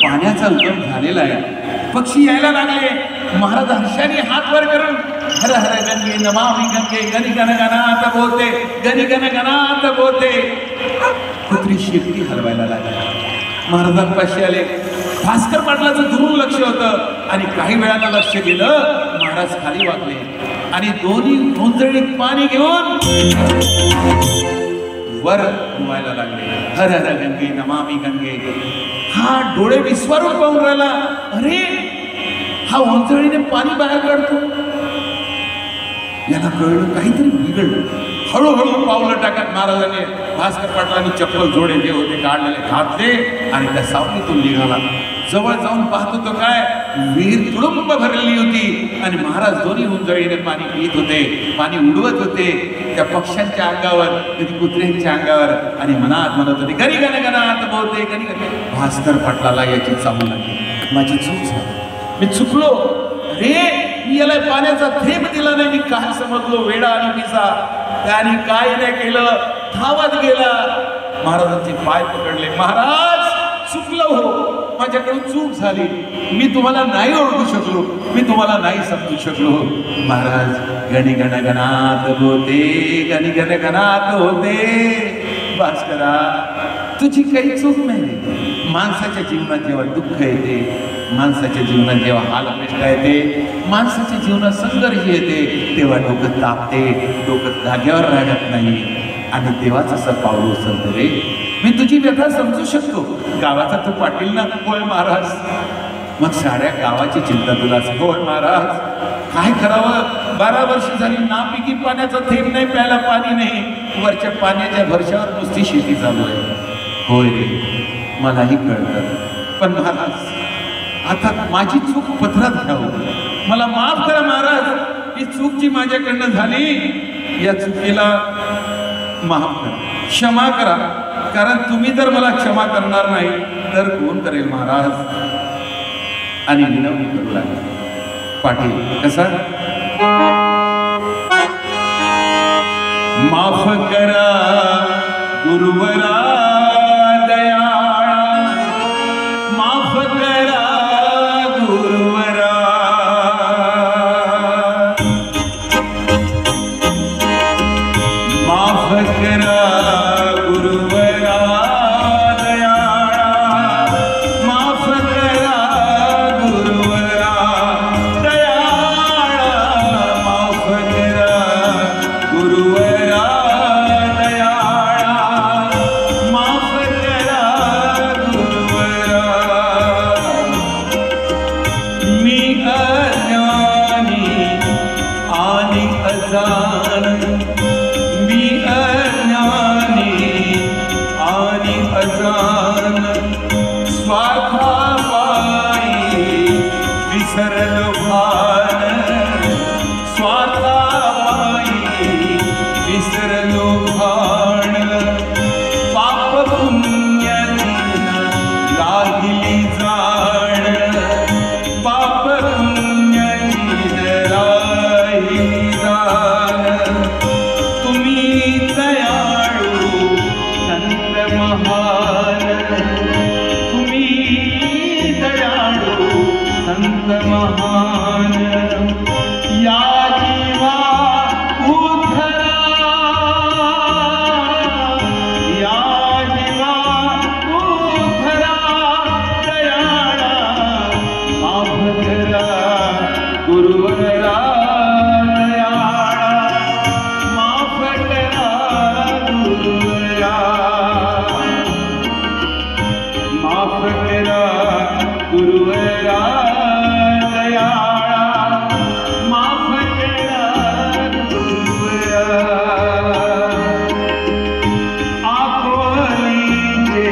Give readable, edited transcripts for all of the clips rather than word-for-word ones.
पाण्याचा उगम झालेला आहे. पक्षी यायला लागले. महाराज हर्षाने हात वर करून हर हर गंगे नमामि गंगे गनि गण गणात बोलते, गनि गण गणात बोलते. कुत्री शिट्टी हलवायला लागली. महाराजांपाशी आले. भास्कर पाटलाचं दुरून लक्ष होतं आणि काही वेळानं लक्ष गेलं. महाराज खाली वाकले आणि दोन्ही ओंजळीत पाणी घेऊन वर धुवायला लागले. हर हर गंगे नमामि गंगे. हा डोळे विस्वारून पाहून राहिला. अरे हा ओंजळीने पाणी बाहेर काढतो. याला कळलं काहीतरी बिघडलं. हळूहळू पावलं टाकत महाराजांनी भास्कर पाटलांनी चप्पल जोडे जे होते काढलेले घातले आणि त्या सावलीतून निघाला. जवळ जाऊन पाहतो तो काय विहीर तुडुंब भरलेली होती आणि महाराज दोन्ही उंजळीने पाणी पित होते. पाणी उडवत होते त्या पक्ष्यांच्या अंगावर, कधी कुत्र्यांच्या अंगावर आणि मनात म्हणत होते गणी गण गणात बोलते गणी गण. भास्कर पाटलाला याची चाहूल लागली. माझी चूक झाली, मी चुकलो. अरे मी याला पाण्याचा थेंब दिला नाही. मी काय समजलो वेडा आणि पिसा. त्याने काय नाही केलं, धावत गेला. महाराजांचे पाय पकडले. महाराज चुकलो हो, माझ्याकडून चूक झाली. मी तुम्हाला नाही ओळखू शकलो, मी तुम्हाला नाही समजू शकलो. महाराज गणी गण गणात होते, गणी गण गणात होते. भास्करा तुझी काही चूक नाही. माणसाच्या जीवनात जेव्हा दुःख येते, माणसाच्या जीवनात जेव्हा हालअपेष्टा येते, माणसाच्या जीवनात संघर्ष येते, तेव्हा डोकं तापते, डोकं जागेवर राहत नाही आणि देवाचं असं पाऊल उचलतं रे. मी तुझी व्यथा समजू शकतो. गावाचा तू पाटील ना. होय महाराज. मग साऱ्या गावाची चिंता तुला असेल. होय महाराज. काय करावं, 12 वर्ष झाली नापिकी पाण्याचा थेंब नाही, प्यायला पाणी नाही. वरच्या पाण्याच्या भरशावर नुसती शेती चालू आहे. होय रे मलाही कळतं. पण महाराज आता माझी चूक पदरात घ्यावं, मला माफ करा महाराज. ही चूक जी माझ्याकडनं झाली, या चुकीला माफ करा, क्षमा करा. कारण तुम्ही जर मला क्षमा करणार नाही तर कोण करेल महाराज. आणि विनवणी करू लागले. पाटील कसा माफ करा गुरुवरा दयाळा, माफ करा गुरुवरा. माफ करा गुरुवरा दयाळा, माफ करा गुरुवरा दयाळा, माफ करा गुरुवरा दयाळा, माफ करा गुरुवरा. मी अज्ञानी आणि अजान, मी अज्ञानी आणि अजान, स्वार्थापायी विसरलो भान, स्वार्थापायी विसरलो भान. पाप पुण्याची राहिली जाण, पाप पुण्याची राहिली जाण. तुम्ही दयाळू संत महान, तुम्ही दयाळू संत महान. या जीवा उद्धरा, या जीवा उद्धरा दयाळा, माफ करा गुरुवरा दयाळा, माफ करा गुरुवरा, माफ करा गुरुवरा दयाळा, माफ करा गुरुवरा. आकोलीचे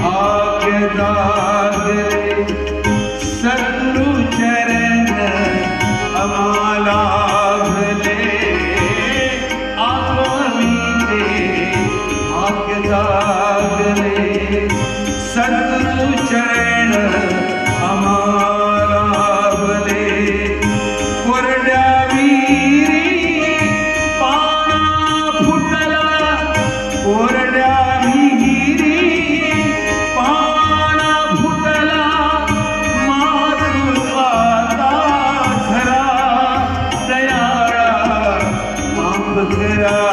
भाग्य जागले, सद्गुरु चरण आम्हाला भले. आकोलीचे भाग्य जागले, सद्गुरु चरण आम्हाला भले. कोरड्या विहिरी पाणा फुटला, कोरड्या विहिरी पाणा गया